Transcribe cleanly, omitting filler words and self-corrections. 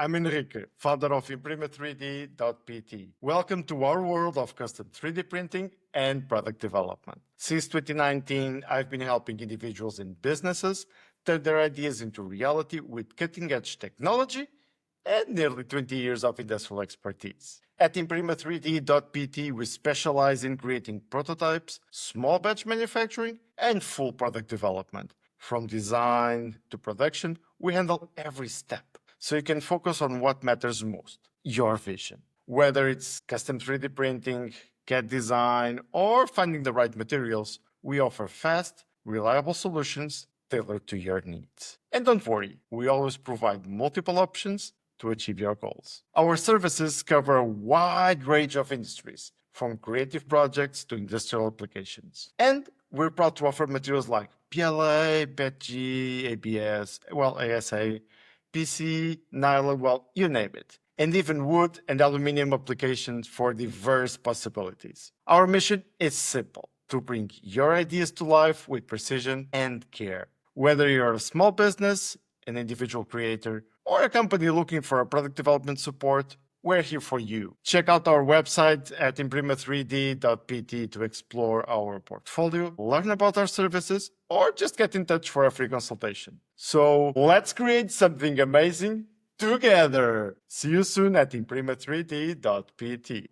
I'm Henrique, founder of IMPRIMA3D.PT. Welcome to our world of custom 3D printing and product development. Since 2019, I've been helping individuals and businesses turn their ideas into reality with cutting-edge technology and nearly 20 years of industrial expertise. At IMPRIMA3D.PT, we specialize in creating prototypes, small batch manufacturing, and full product development. From design to production, we handle every step, so you can focus on what matters most, your vision. Whether it's custom 3D printing, CAD design, or finding the right materials, we offer fast, reliable solutions tailored to your needs. And don't worry, we always provide multiple options to achieve your goals. Our services cover a wide range of industries, from creative projects to industrial applications. And we're proud to offer materials like PLA, PETG, ABS, ASA, PC, nylon, you name it, and even wood and aluminum applications for diverse possibilities. Our mission is simple: to bring your ideas to life with precision and care. Whether you're a small business, an individual creator, or a company looking for a product development support, we're here for you. Check out our website at IMPRIMA3D.PT to explore our portfolio, learn about our services, or just get in touch for a free consultation. So let's create something amazing together. See you soon at IMPRIMA3D.PT.